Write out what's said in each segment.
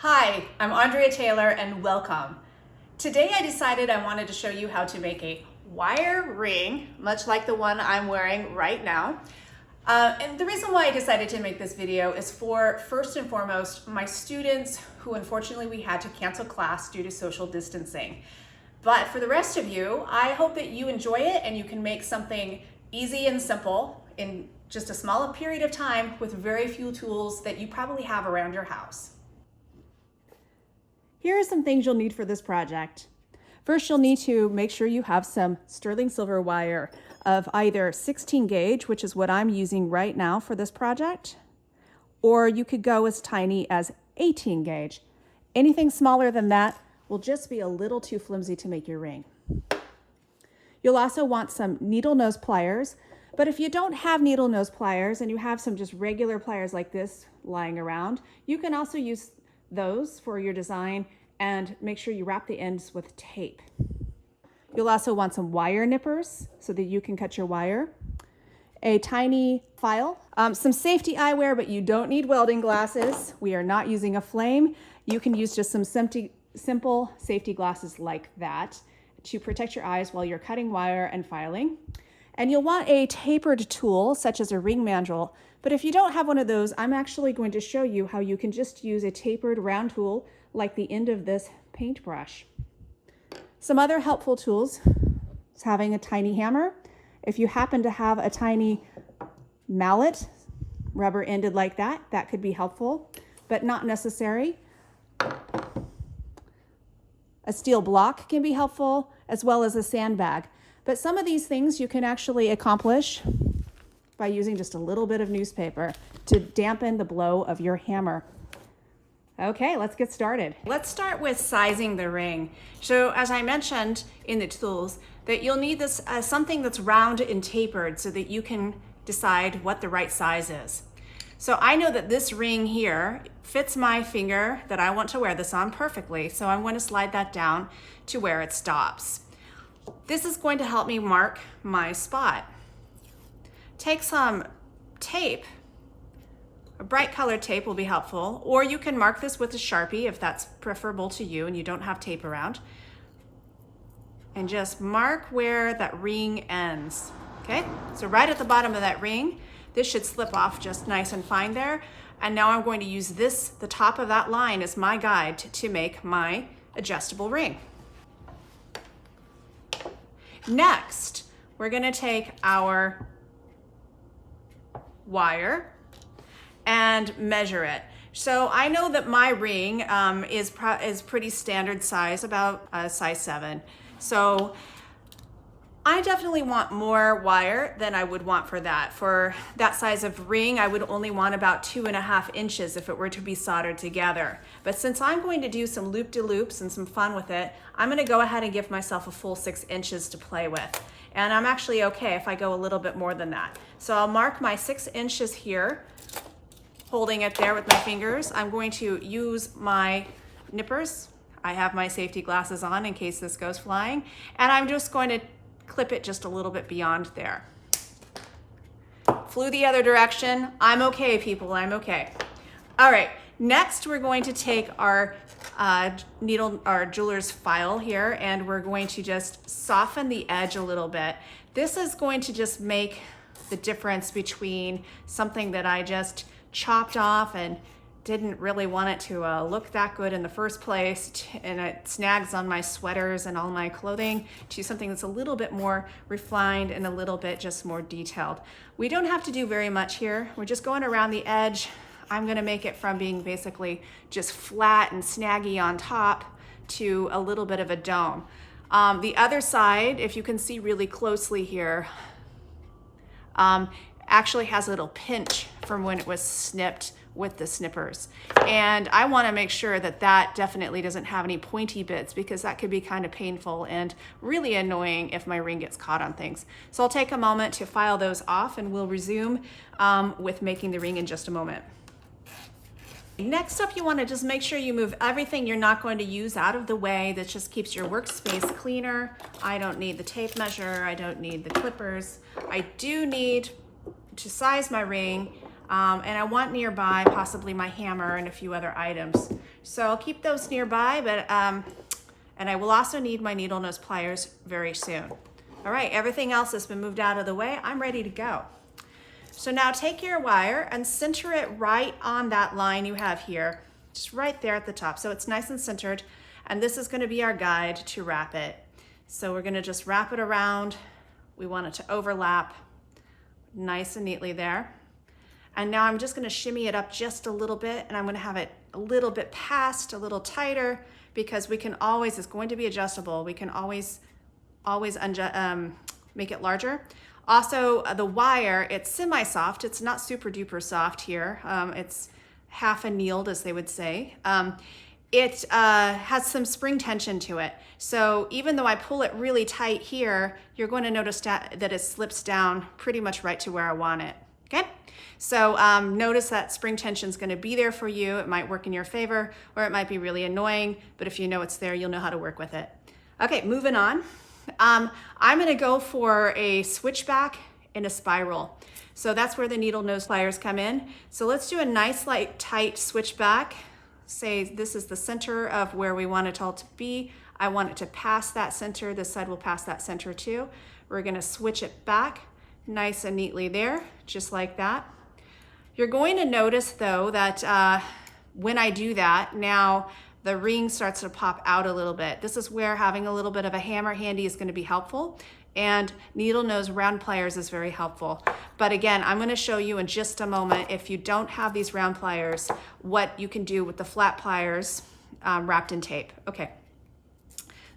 Hi, I'm Andrea Taylor and welcome. Today I decided I wanted to show you how to make a wire ring, much like the one I'm wearing right now. And the reason why I decided to make this video is for, first and foremost, my students who unfortunately we had to cancel class due to social distancing. But for the rest of you, I hope that you enjoy it and you can make something easy and simple in just a small period of time with very few tools that you probably have around your house. Here are some things you'll need for this project. First, you'll need to make sure you have some sterling silver wire of either 16 gauge, which is what I'm using right now for this project, or you could go as tiny as 18 gauge. Anything smaller than that will just be a little too flimsy to make your ring. You'll also want some needle nose pliers, but if you don't have needle nose pliers and you have some just regular pliers like this lying around, you can also use those for your design and make sure you wrap the ends with tape. You'll also want some wire nippers so that you can cut your wire, a tiny file, some safety eyewear, but you don't need welding glasses. We are not using a flame. You can use just some simple safety glasses like that to protect your eyes while you're cutting wire and filing. And you'll want a tapered tool such as a ring mandrel. But if you don't have one of those, I'm actually going to show you how you can just use a tapered round tool like the end of this paintbrush. Some other helpful tools is having a tiny hammer. If you happen to have a tiny mallet, rubber ended like that, that could be helpful, but not necessary. A steel block can be helpful, as well as a sandbag. But some of these things you can actually accomplish by using just a little bit of newspaper to dampen the blow of your hammer. Okay, let's get started. Let's start with sizing the ring. So as I mentioned in the tools, that you'll need this something that's round and tapered so that you can decide what the right size is. So I know that this ring here fits my finger that I want to wear this on perfectly. So I'm going to slide that down to where it stops. This is going to help me mark my spot. Take some tape. A bright colored tape will be helpful, or you can mark this with a Sharpie if that's preferable to you and you don't have tape around. And just mark where that ring ends. Okay, so right at the bottom of that ring, this should slip off just nice and fine there. And now I'm going to use this, the top of that line, as my guide to make my adjustable ring. Next, we're going to take our wire and measure it. So I know that my ring is pretty standard size, about size 7. So I definitely want more wire than I would want for that. For that size of ring, I would only want about 2.5 inches if it were to be soldered together. But since I'm going to do some loop-de-loops and some fun with it, I'm gonna go ahead and give myself a full 6 inches to play with. And I'm actually okay if I go a little bit more than that. So I'll mark my 6 inches here, holding it there with my fingers. I'm going to use my nippers. I have my safety glasses on in case this goes flying. And I'm just going to clip it just a little bit beyond there. Flew the other direction. I'm okay, people, I'm okay. All right, next we're going to take our jeweler's file here and we're going to just soften the edge a little bit. This is going to just make the difference between something that I just chopped off and didn't really want it to look that good in the first place, and it snags on my sweaters and all my clothing, to something that's a little bit more refined and a little bit just more detailed. We don't have to do very much here. We're just going around the edge. I'm gonna make it from being basically just flat and snaggy on top to a little bit of a dome. The other side, if you can see really closely here, actually has a little pinch from when it was snipped with the snippers. And I wanna make sure that that definitely doesn't have any pointy bits, because that could be kind of painful and really annoying if my ring gets caught on things. So I'll take a moment to file those off and we'll resume with making the ring in just a moment. Next up, you wanna just make sure you move everything you're not going to use out of the way. That just keeps your workspace cleaner. I don't need the tape measure. I don't need the clippers. I do need to size my ring. And I want nearby possibly my hammer and a few other items. So I'll keep those nearby, but and I will also need my needle nose pliers very soon. All right, everything else has been moved out of the way. I'm ready to go. So now take your wire and center it right on that line you have here, just right there at the top. So it's nice and centered. And this is going to be our guide to wrap it. So we're going to just wrap it around. We want it to overlap nice and neatly there. And now I'm just going to shimmy it up just a little bit, and I'm going to have it a little bit past, a little tighter, because we can always, it's going to be adjustable. We can always make it larger. Also, the wire, it's semi-soft. It's not super duper soft here. It's half annealed, as they would say. It has some spring tension to it. So even though I pull it really tight here, you're going to notice that it slips down pretty much right to where I want it. Okay? So notice that spring tension is going to be there for you. It might work in your favor, or it might be really annoying, but if you know it's there, you'll know how to work with it. Okay, moving on. I'm going to go for a switchback and a spiral. So that's where the needle nose pliers come in. So let's do a nice, light, tight switchback. Say this is the center of where we want it all to be. I want it to pass that center. This side will pass that center too. We're going to switch it back nice and neatly there, just like that. You're going to notice though that when I do that, now the ring starts to pop out a little bit. This is where having a little bit of a hammer handy is going to be helpful, and needle nose round pliers is very helpful. But again, I'm going to show you in just a moment, if you don't have these round pliers, what you can do with the flat pliers wrapped in tape. Okay,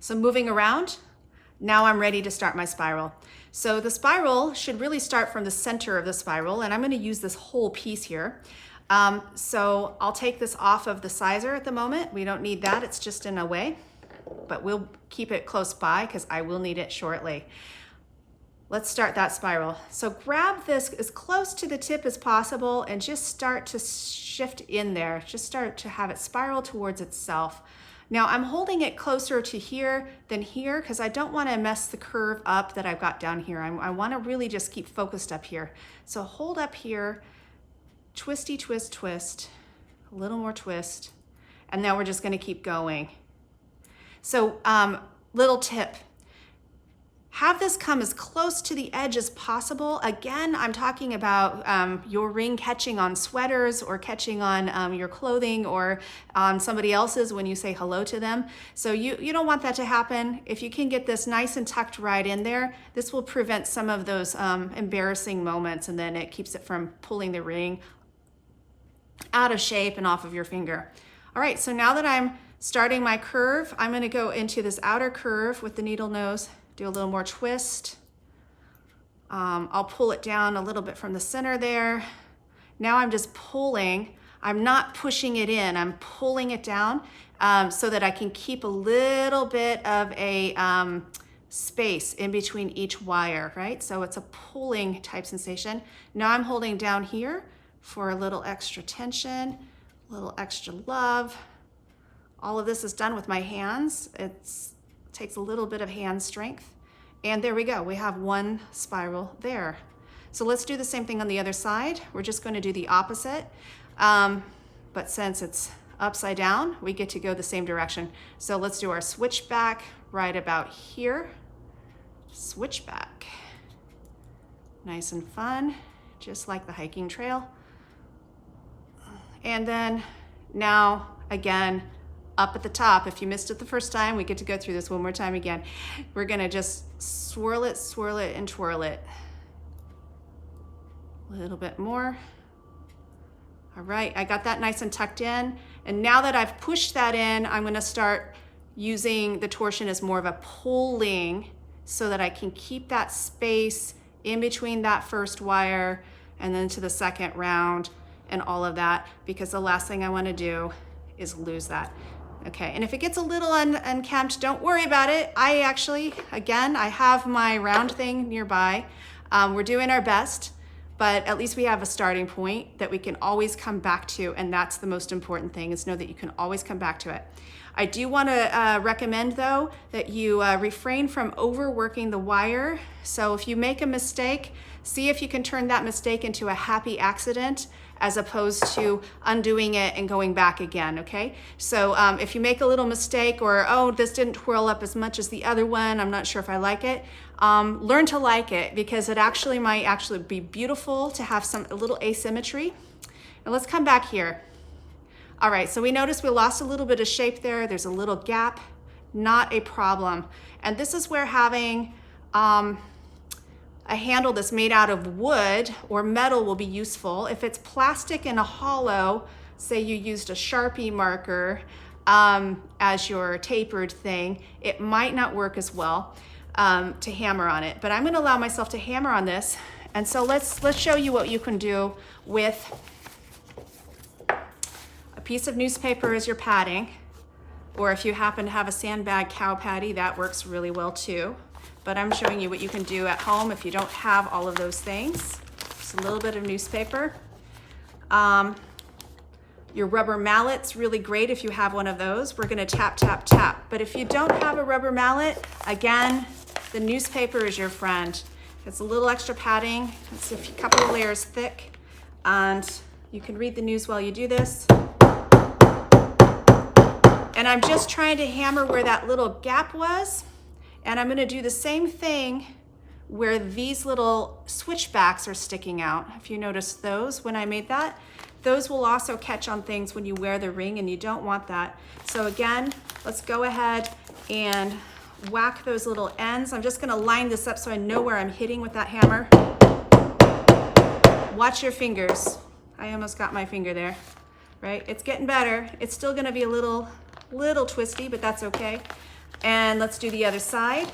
so moving around, now I'm ready to start my spiral. So the spiral should really start from the center of the spiral, and I'm going to use this whole piece here. So I'll take this off of the sizer at the moment. We don't need that, it's just in a way, but we'll keep it close by because I will need it shortly. Let's start that spiral. So grab this as close to the tip as possible and just start to shift in there. Just start to have it spiral towards itself. Now I'm holding it closer to here than here because I don't want to mess the curve up that I've got down here. I want to really just keep focused up here. So hold up here, twisty, twist, twist, a little more twist, and now we're just going to keep going. So little tip, have this come as close to the edge as possible. Again, I'm talking about your ring catching on sweaters or catching on your clothing or on somebody else's when you say hello to them. So you don't want that to happen. If you can get this nice and tucked right in there, this will prevent some of those embarrassing moments, and then it keeps it from pulling the ring out of shape and off of your finger. All right, so now that I'm starting my curve, I'm going to go into this outer curve with the needle nose. Do a little more twist. I'll pull it down a little bit from the center there. Now I'm just pulling. I'm not pushing it in. I'm pulling it down so that I can keep a little bit of a space in between each wire, right? So it's a pulling type sensation. Now I'm holding down here for a little extra tension, a little extra love. All of this is done with my hands. It takes a little bit of hand strength. And there we go, we have one spiral there. So let's do the same thing on the other side. We're just going to do the opposite. But since it's upside down, we get to go the same direction. So let's do our switchback right about here. Switchback. Nice and fun, just like the hiking trail. And then now, again, up at the top, if you missed it the first time, we get to go through this one more time again. We're gonna just swirl it, and twirl it. A little bit more. All right, I got that nice and tucked in. And now that I've pushed that in, I'm gonna start using the torsion as more of a pulling so that I can keep that space in between that first wire and then to the second round and all of that, because the last thing I wanna do is lose that. Okay, and if it gets a little unkempt, don't worry about it. I actually, again, I have my round thing nearby. We're doing our best, but at least we have a starting point that we can always come back to, and that's the most important thing, is know that you can always come back to it. I do want to recommend, though, that you refrain from overworking the wire. So if you make a mistake, See if you can turn that mistake into a happy accident as opposed to undoing it and going back again, okay? So if you make a little mistake or, oh, this didn't twirl up as much as the other one, I'm not sure if I like it, learn to like it, because it actually might actually be beautiful to have a little asymmetry. And let's come back here. All right, so we noticed we lost a little bit of shape there. There's a little gap, not a problem. And this is where having a handle that's made out of wood or metal will be useful. If it's plastic and a hollow, say you used a Sharpie marker as your tapered thing, it might not work as well to hammer on it. But I'm going to allow myself to hammer on this. And so let's show you what you can do with a piece of newspaper as your padding, or if you happen to have a sandbag cow patty, that works really well too. But I'm showing you what you can do at home if you don't have all of those things. Just a little bit of newspaper. Your rubber mallet's really great if you have one of those. We're gonna tap, tap, tap. But if you don't have a rubber mallet, again, the newspaper is your friend. It's a little extra padding. It's a couple of layers thick, and you can read the news while you do this. And I'm just trying to hammer where that little gap was. And I'm gonna do the same thing where these little switchbacks are sticking out. If you notice those when I made that, those will also catch on things when you wear the ring, and you don't want that. So again, let's go ahead and whack those little ends. I'm just gonna line this up so I know where I'm hitting with that hammer. Watch your fingers. I almost got my finger there, right? It's getting better. It's still gonna be a little twisty, but that's okay. And let's do the other side.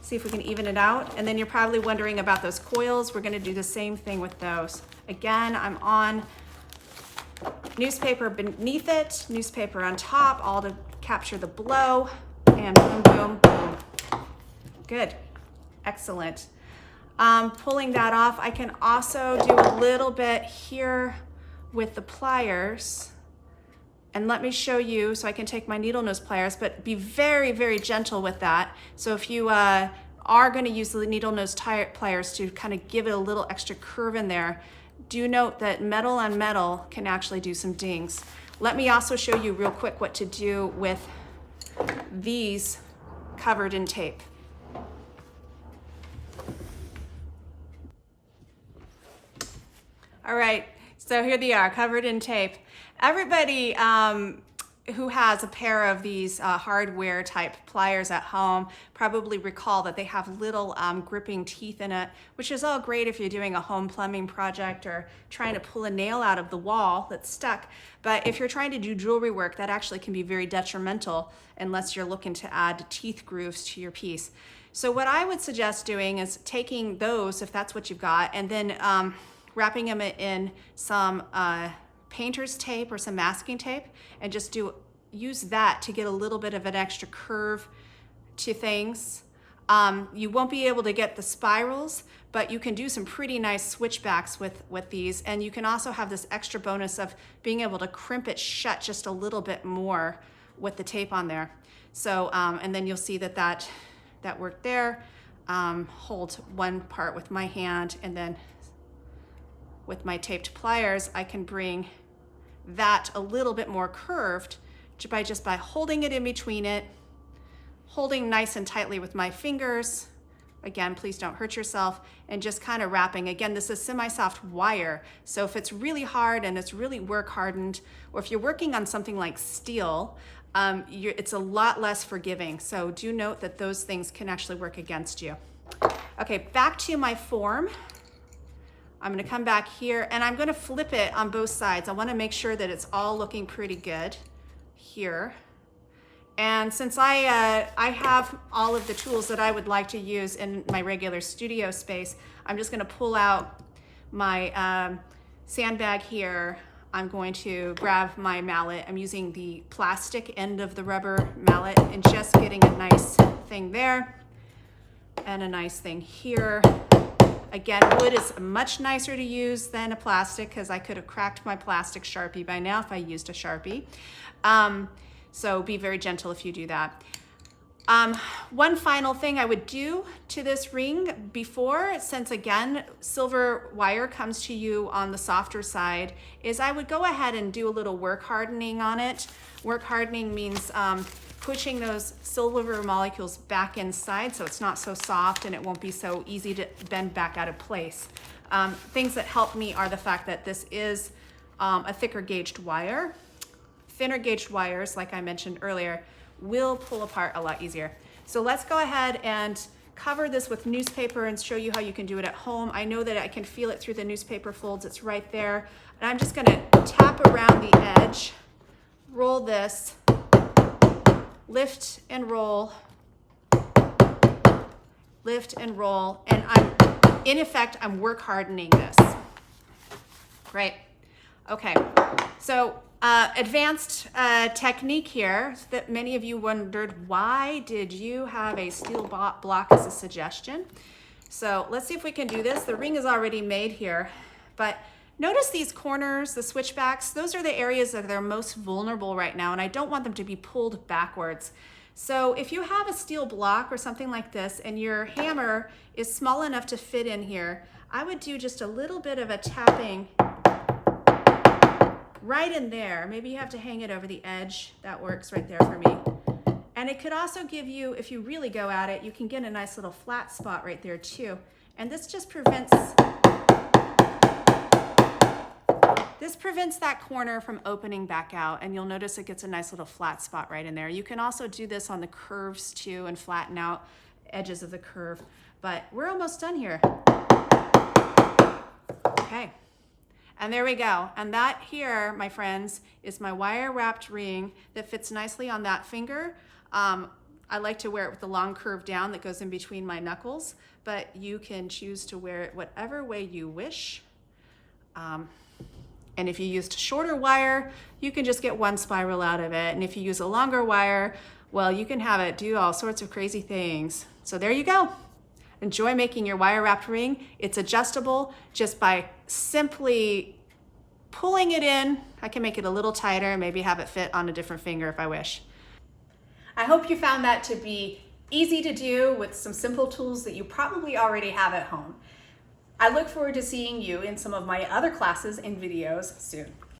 See if we can even it out. And then you're probably wondering about those coils. We're gonna do the same thing with those. Again, I'm on newspaper beneath it, newspaper on top, all to capture the blow, and boom, boom, boom. Good, excellent. Pulling that off, I can also do a little bit here with the pliers. And let me show you, so I can take my needle nose pliers, but be very, very gentle with that. So if you are gonna use the needle nose pliers to kind of give it a little extra curve in there, do note that metal on metal can actually do some dings. Let me also show you real quick what to do with these covered in tape. All right, so here they are, covered in tape. Everybody who has a pair of these hardware type pliers at home probably recall that they have little gripping teeth in it, which is all great if you're doing a home plumbing project or trying to pull a nail out of the wall that's stuck. But if you're trying to do jewelry work, that actually can be very detrimental unless you're looking to add teeth grooves to your piece. So what I would suggest doing is taking those, if that's what you've got, and then wrapping them in some painter's tape or some masking tape, and just use that to get a little bit of an extra curve to things. You won't be able to get the spirals, but you can do some pretty nice switchbacks with these, and you can also have this extra bonus of being able to crimp it shut just a little bit more with the tape on there. So, and then you'll see that worked there. Hold one part with my hand, and then with my taped pliers, I can bring that a little bit more curved by holding it in between it, holding nice and tightly with my fingers. Again, please don't hurt yourself, and just kind of wrapping. Again, this is semi-soft wire, so if it's really hard and it's really work hardened, or if you're working on something like steel, it's a lot less forgiving. So do note that those things can actually work against you. Okay, back to my form. I'm gonna come back here, and I'm gonna flip it on both sides. I wanna make sure that it's all looking pretty good here. And since I have all of the tools that I would like to use in my regular studio space, I'm just gonna pull out my sandbag here. I'm going to grab my mallet. I'm using the plastic end of the rubber mallet and just getting a nice thing there and a nice thing here. Again, wood is much nicer to use than a plastic, because I could have cracked my plastic Sharpie by now if I used a Sharpie. So be very gentle if you do that. One final thing I would do to this ring before, since again, silver wire comes to you on the softer side, is I would go ahead and do a little work hardening on it. Work hardening means pushing those silver molecules back inside so it's not so soft and it won't be so easy to bend back out of place. Things that help me are the fact that this is a thicker gauged wire. Thinner gauged wires, like I mentioned earlier, will pull apart a lot easier. So let's go ahead and cover this with newspaper and show you how you can do it at home. I know that I can feel it through the newspaper folds. It's right there. And I'm just gonna tap around the edge, roll this, lift and roll, lift and roll, and in effect, I'm work hardening this. Great. Okay, so advanced technique here that many of you wondered, why did you have a steel block as a suggestion? So let's see if we can do this. The ring is already made here, but notice these corners, the switchbacks, those are the areas that are most vulnerable right now, and I don't want them to be pulled backwards. So if you have a steel block or something like this and your hammer is small enough to fit in here, I would do just a little bit of a tapping right in there. Maybe you have to hang it over the edge. That works right there for me. And it could also give you, if you really go at it, you can get a nice little flat spot right there too. And this just prevents that corner from opening back out, and you'll notice it gets a nice little flat spot right in there. You can also do this on the curves too and flatten out edges of the curve, but we're almost done here. Okay. And there we go. And that here, my friends, is my wire wrapped ring that fits nicely on that finger. I like to wear it with the long curve down that goes in between my knuckles, but you can choose to wear it whatever way you wish. And if you used shorter wire, you can just get one spiral out of it. And if you use a longer wire, well, you can have it do all sorts of crazy things. So there you go. Enjoy making your wire wrapped ring. It's adjustable just by simply pulling it in. I can make it a little tighter, maybe have it fit on a different finger if I wish. I hope you found that to be easy to do with some simple tools that you probably already have at home. I look forward to seeing you in some of my other classes and videos soon.